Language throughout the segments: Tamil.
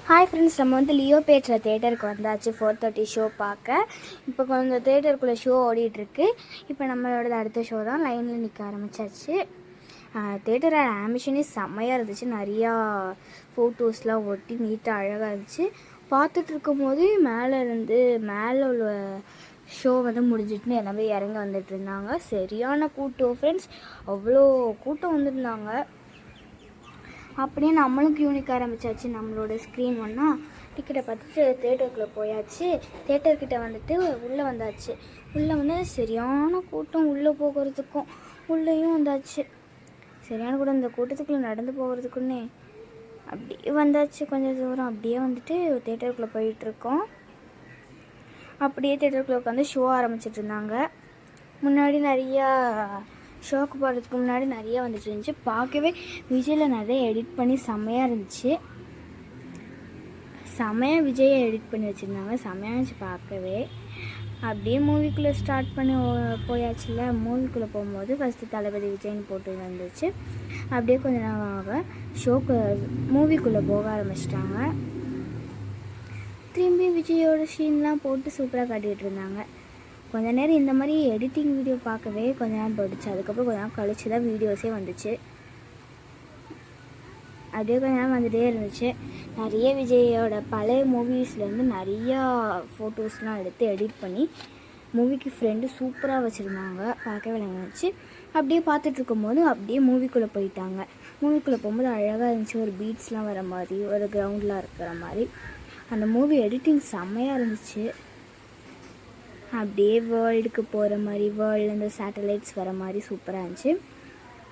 ஹாய் ஃப்ரெண்ட்ஸ், நம்ம லியோபேட்ரா தேட்டருக்கு வந்தாச்சு 4:30 ஷோ பார்க்க. இப்போ கொஞ்சம் தேட்டருக்குள்ளே ஷோ ஓடிட்டுருக்கு. இப்போ நம்மளோட அடுத்த ஷோ தான். லைனில் நிற்க ஆரம்பித்தாச்சு. தேட்டரோட ஆம்பிஷனே செம்மையாக இருந்துச்சு. நிறையா ஃபோட்டோஸ்லாம் ஒட்டி நீட்டாக அழகாக இருந்துச்சு. பார்த்துட்டு இருக்கும்போது மேலே உள்ள ஷோ முடிஞ்சிட்டுன்னு எல்லாமே இறங்க வந்துட்டு இருந்தாங்க. சரியான கூட்டம் ஃப்ரெண்ட்ஸ், அவ்வளோ கூட்டம் வந்துருந்தாங்க. அப்படியே நம்மளும் க்யூ நிற்க ஆரம்பித்தாச்சு. நம்மளோட ஸ்க்ரீன் டிக்கெட்டை பார்த்துட்டு தேட்டருக்குள்ளே போயாச்சு. தேட்டர்கிட்ட உள்ளே வந்தாச்சு. உள்ளே சரியான கூட்டம். உள்ளே போகிறதுக்கும் உள்ளேயும் வந்தாச்சு. சரியான கூட்டம். இந்த கூட்டத்துக்குள்ளே நடந்து போகிறதுக்குன்னே அப்படியே வந்தாச்சு. கொஞ்சம் தூரம் அப்படியே தேட்டருக்குள்ளே போயிட்டுருக்கோம். அப்படியே தேட்டருக்குள்ளே உட்காந்து ஷோ ஆரம்பிச்சிட்டு இருந்தாங்க. முன்னாடி நிறையா ஷோக்கு போகிறதுக்கு முன்னாடி நிறையா வந்துட்டு இருந்துச்சு. பார்க்கவே விஜயில் நிறைய எடிட் பண்ணி செம்மையாக இருந்துச்சு. செம்மையாக விஜயை எடிட் பண்ணி வச்சுருந்தாங்க. செம்மையாக இருந்துச்சு பார்க்கவே. அப்படியே மூவிக்குள்ளே ஸ்டார்ட் பண்ணி போயாச்சுல. மூவிக்குள்ளே போகும்போது ஃபஸ்ட்டு தளபதி விஜய்னு போட்டு வந்துச்சு. அப்படியே கொஞ்ச நேரம் மூவிக்குள்ளே போக ஆரம்பிச்சிட்டாங்க. திரும்பி விஜயோட சீன்லாம் போட்டு சூப்பராக காட்டிகிட்டு இருந்தாங்க. கொஞ்ச நேரம் இந்த மாதிரி எடிட்டிங் வீடியோ பார்க்கவே கொஞ்ச நேரம் போயிடுச்சு. அதுக்கப்புறம் கொஞ்ச நேரம் கழிச்சு தான் வீடியோஸே வந்துச்சு. அப்படியே கொஞ்ச நேரம் வந்துகிட்டே இருந்துச்சு. நிறைய விஜயோட பழைய மூவிஸ்லேருந்து நிறையா ஃபோட்டோஸ்லாம் எடுத்து எடிட் பண்ணி மூவிக்கு ஃப்ரெண்டு சூப்பராக வச்சுருந்தாங்க. பார்க்கவே இருந்துச்சு. அப்படியே பார்த்துட்ருக்கும்போது அப்படியே மூவிக்குள்ளே போயிட்டாங்க. மூவிக்குள்ளே போகும்போது அழகாக இருந்துச்சு. ஒரு பீட்ஸ்லாம் வர மாதிரி, ஒரு கிரவுண்ட்லாம் இருக்கிற மாதிரி. அந்த மூவி எடிட்டிங் செம்மையாக இருந்துச்சு. அப்படியே வேர்ல்டுக்கு போகிற மாதிரி, வேர்ல்டுலேருந்து சேட்டலைட்ஸ் வர மாதிரி சூப்பராக இருந்துச்சு.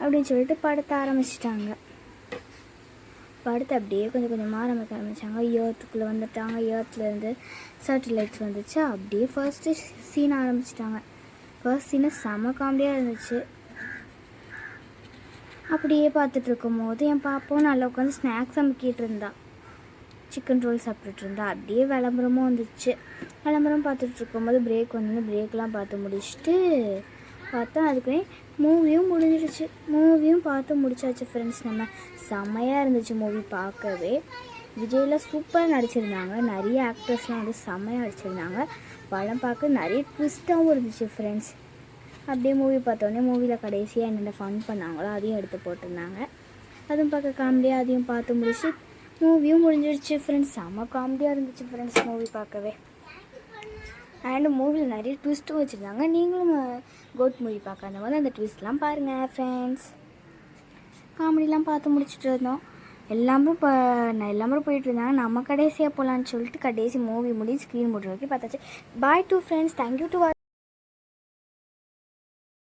அப்படின்னு சொல்லிட்டு படத்தை ஆரம்பிச்சிட்டாங்க. படத்தை அப்படியே கொஞ்சம் கொஞ்சமாக ஆரம்பிச்சாங்க. ஏர்த்துக்குள்ளே வந்துட்டாங்க. ஏர்த்துலேருந்து சேட்டலைட்ஸ் வந்துச்சு. அப்படியே ஃபர்ஸ்ட்டு சீன் ஆரம்பிச்சிட்டாங்க. ஃபர்ஸ்ட் சீனை செம காமெடியாக இருந்துச்சு. அப்படியே பார்த்துட்டு இருக்கும்போது என் பாப்பாவும் நல்லா உட்காந்து ஸ்நாக்ஸ் அமுக்கிட்டு இருந்தா. சிக்கன் ரோல் சாப்பிட்டுட்டு இருந்தா. அப்படியே விளம்பரமும் வந்துச்சு. விளம்பரம் பார்த்துட்டு இருக்கும்போது பிரேக்லாம் பார்த்து முடிச்சுட்டு பார்த்தா அதுக்குள்ளே மூவியும் முடிஞ்சிடுச்சு. மூவியும் பார்த்து முடிச்சாச்சு ஃப்ரெண்ட்ஸ். நம்ம செம்மையாக இருந்துச்சு மூவி பார்க்கவே. விஜயில் சூப்பராக நடிச்சிருந்தாங்க. நிறைய ஆக்டர்ஸ்லாம் செம்மையாக நடிச்சிருந்தாங்க. படம் பார்க்க நிறைய ட்விஸ்ட்டாகவும் இருந்துச்சு ஃப்ரெண்ட்ஸ். அப்படியே மூவி பார்த்தோன்னே மூவியில் கடைசியாக என்னென்ன ஃபன் பண்ணாங்களோ அதையும் எடுத்து போட்டிருந்தாங்க. அதுவும் பார்க்க காமெடியாக அதையும் பார்த்து முடிச்சு மூவியும் முடிஞ்சிடுச்சு ஃப்ரெண்ட்ஸ். செம்ம காமெடியாக இருந்துச்சு ஃப்ரெண்ட்ஸ் மூவி பார்க்கவே. அண்டு மூவியில் நிறைய ட்விஸ்ட்டும் வச்சுருந்தாங்க. நீங்களும் கோட் மூவி பார்க்காத போது அந்த ட்விஸ்ட்லாம் பாருங்கள் ஃப்ரெண்ட்ஸ். காமெடிலாம் பார்த்து முடிச்சுட்டு இருந்தோம். எல்லாமே போயிட்டு இருந்தாங்க. நம்ம கடைசியாக போகலான்னு சொல்லிட்டு கடைசி மூவி ஸ்க்ரீன் போட்டு பார்த்தாச்சு. பாய் டு ஃப்ரெண்ட்ஸ். Thank you to